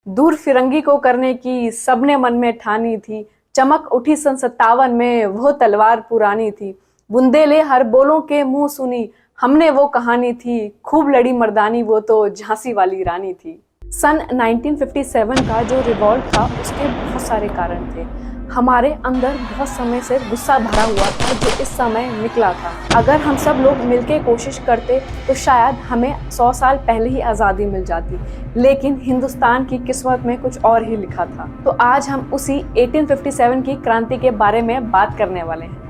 दूर फिरंगी को करने की सबने मन में ठानी थी। चमक उठी सन 57 में वो तलवार पुरानी थी। बुंदेले हर बोलों के मुंह सुनी, हमने वो कहानी थी। खूब लड़ी मर्दानी वो तो झांसी वाली रानी थी। सन 1957 का जो रिवॉल्ट था उसके बहुत सारे कारण थे। हमारे अंदर बहुत समय से गुस्सा भरा हुआ था जो इस समय निकला था। अगर हम सब लोग मिलकर कोशिश करते तो शायद हमें 100 साल पहले ही आज़ादी मिल जाती, लेकिन हिंदुस्तान की किस्मत में कुछ और ही लिखा था। तो आज हम उसी 1857 की क्रांति के बारे में बात करने वाले हैं।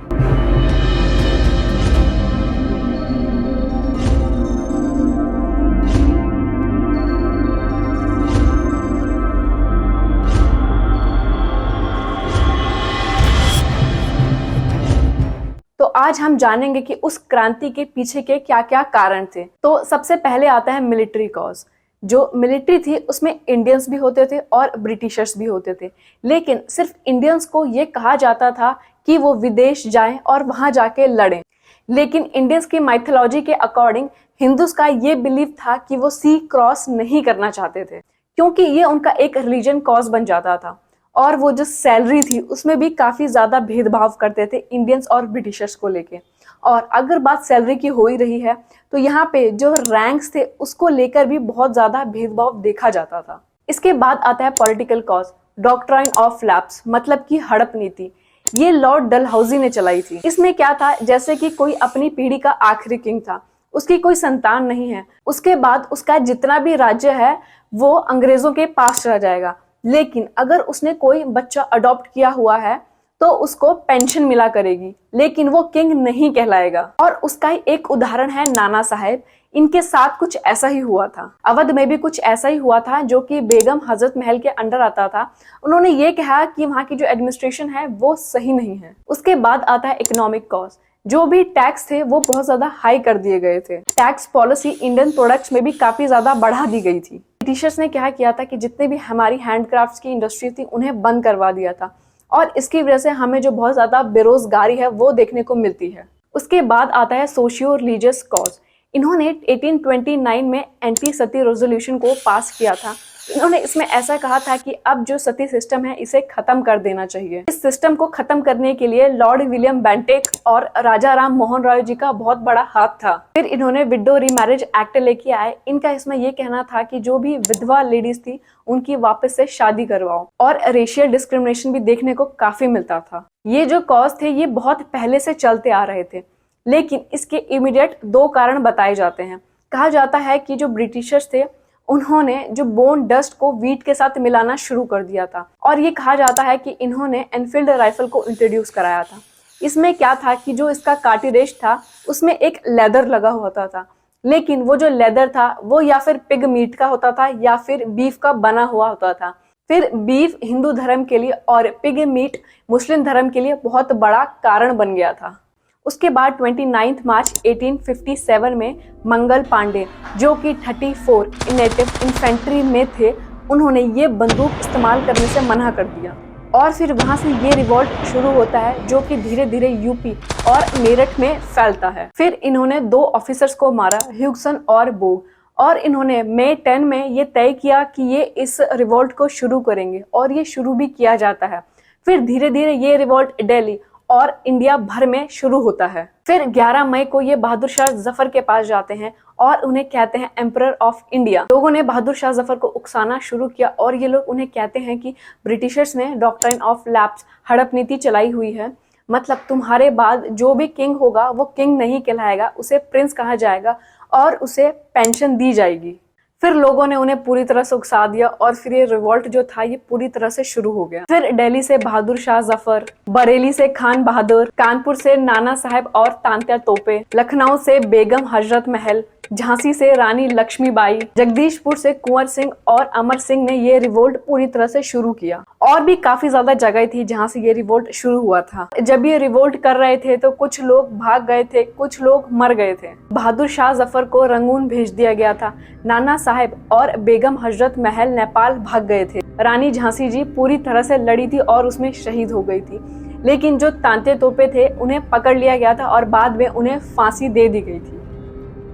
तो आज हम जानेंगे कि उस क्रांति के पीछे के क्या क्या कारण थे। तो सबसे पहले आता है मिलिट्री कॉज। जो मिलिट्री थी उसमें इंडियंस भी होते थे और ब्रिटिशर्स भी होते थे, लेकिन सिर्फ इंडियंस को ये कहा जाता था कि वो विदेश जाएं और वहां जाके लड़ें। लेकिन इंडियंस की माइथोलॉजी के अकॉर्डिंग हिंदूज का ये बिलीव था कि वो सी क्रॉस नहीं करना चाहते थे, क्योंकि ये उनका एक रिलीजन कॉज बन जाता था। और वो जो सैलरी थी उसमें भी काफी ज्यादा भेदभाव करते थे इंडियंस और ब्रिटिशर्स को लेके। और अगर बात सैलरी की हो ही रही है तो यहाँ पे जो रैंक्स थे उसको लेकर भी बहुत ज्यादा भेदभाव देखा जाता था। इसके बाद आता है political cause. Doctrine of lapse मतलब कि हड़प नीति, ये लॉर्ड डलहौजी ने चलाई थी। इसमें क्या था, जैसे कि कोई अपनी पीढ़ी का आखिरी किंग था, उसकी कोई संतान नहीं है, उसके बाद उसका जितना भी राज्य है वो अंग्रेजों के पास चला जाएगा। लेकिन अगर उसने कोई बच्चा अडॉप्ट किया हुआ है तो उसको पेंशन मिला करेगी, लेकिन वो किंग नहीं कहलाएगा। और उसका ही एक उदाहरण है नाना साहेब। इनके साथ कुछ ऐसा ही हुआ था। अवध में भी कुछ ऐसा ही हुआ था, जो कि बेगम हजरत महल के अंडर आता था। उन्होंने ये कहा कि वहाँ की जो एडमिनिस्ट्रेशन है वो सही नहीं है। उसके बाद आता है इकोनॉमिक कॉज। जो भी टैक्स थे वो बहुत ज्यादा हाई कर दिए गए थे। टैक्स पॉलिसी इंडियन प्रोडक्ट्स में भी काफी ज्यादा बढ़ा दी गई थी। ब्रिटिशर्स ने क्या किया था कि जितने भी हमारी हैंडक्राफ्ट्स की इंडस्ट्री थी उन्हें बंद करवा दिया था, और इसकी वजह से हमें जो बहुत ज्यादा बेरोजगारी है वो देखने को मिलती है। उसके बाद आता है सोशियो रिलीजियस कॉज। इन्होंने 1829 में एंटी सती रेजोल्यूशन को पास किया था। इन्होंने इसमें ऐसा कहा था कि अब जो सती सिस्टम है इसे खत्म कर देना चाहिए। इस सिस्टम को खत्म करने के लिए लॉर्ड विलियम बेंटेक और राजा राम मोहन रॉय जी का बहुत बड़ा हाथ था। फिर इन्होंने विडो रीमैरिज एक्ट लेके आए। इनका इसमें यह कहना था कि जो भी विधवा लेडीज थी उनकी वापस से शादी करवाओ। और रेशियल डिस्क्रिमिनेशन भी देखने को काफी मिलता था। ये जो कॉज थे ये बहुत पहले से चलते आ रहे थे, लेकिन इसके इमीडिएट 2 कारण बताए जाते हैं। कहा जाता है कि जो ब्रिटिशर्स थे उन्होंने जो बोन डस्ट को वीट के साथ मिलाना शुरू कर दिया था, और ये कहा जाता है कि इन्होंने एनफील्ड राइफल को इंट्रोड्यूस कराया था। इसमें क्या था कि जो इसका कार्टिलेज था उसमें एक लेदर लगा होता था, लेकिन वो जो लेदर था वो या फिर पिग मीट का होता था या फिर बीफ का बना हुआ होता था। फिर बीफ हिंदू धर्म के लिए और पिग मीट मुस्लिम धर्म के लिए बहुत बड़ा कारण बन गया था। उसके बाद 29 मार्च 1857 में मंगल पांडे, जो कि 34 नेटिव इन्फेंट्री में थे, उन्होंने ये बंदूक इस्तेमाल करने से मना कर दिया। और फिर वहां से ये रिवॉल्ट शुरू होता है, जो कि धीरे धीरे यूपी और मेरठ में फैलता है। फिर इन्होंने 2 ऑफिसर्स को मारा, ह्यूगसन और बोग, और इन्होंने मई 10 में ये तय किया कि ये इस रिवॉल्ट को शुरू करेंगे, और ये शुरू भी किया जाता है। फिर धीरे धीरे ये रिवॉल्ट दिल्ली और इंडिया भर में शुरू होता है। फिर 11 मई को ये बहादुर शाह जफर के पास जाते हैं और उन्हें कहते हैं एम्परर ऑफ इंडिया। लोगों ने बहादुर शाह जफर को उकसाना शुरू किया और ये लोग उन्हें कहते हैं कि ब्रिटिशर्स ने डॉक्ट्राइन ऑफ लैप्स, हड़प नीति चलाई हुई है। मतलब तुम्हारे बाद जो भी किंग होगा वो किंग नहीं कहलाएगा, उसे प्रिंस कहा जाएगा और उसे पेंशन दी जाएगी। फिर लोगों ने उन्हें पूरी तरह से उकसा दिया और फिर ये रिवॉल्ट जो था ये पूरी तरह से शुरू हो गया। फिर दिल्ली से बहादुर शाह जफर, बरेली से खान बहादुर, कानपुर से नाना साहेब और तांत्या तोपे, लखनऊ से बेगम हजरत महल, झांसी से रानी लक्ष्मीबाई, जगदीशपुर से कुंवर सिंह और अमर सिंह ने ये रिवोल्ट पूरी तरह से शुरू किया। और भी काफी ज्यादा जगह थी जहां से ये रिवोल्ट शुरू हुआ था। जब ये रिवोल्ट कर रहे थे तो कुछ लोग भाग गए थे, कुछ लोग मर गए थे। बहादुर शाह जफर को रंगून भेज दिया गया था। नाना साहेब और बेगम हजरत महल नेपाल भाग गए थे। रानी झांसी जी पूरी तरह से लड़ी थी और उसमें शहीद हो गई थी। लेकिन जो तांते तोपे थे उन्हें पकड़ लिया गया था और बाद में उन्हें फांसी दे दी गई थी।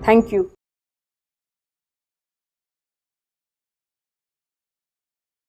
Thank you.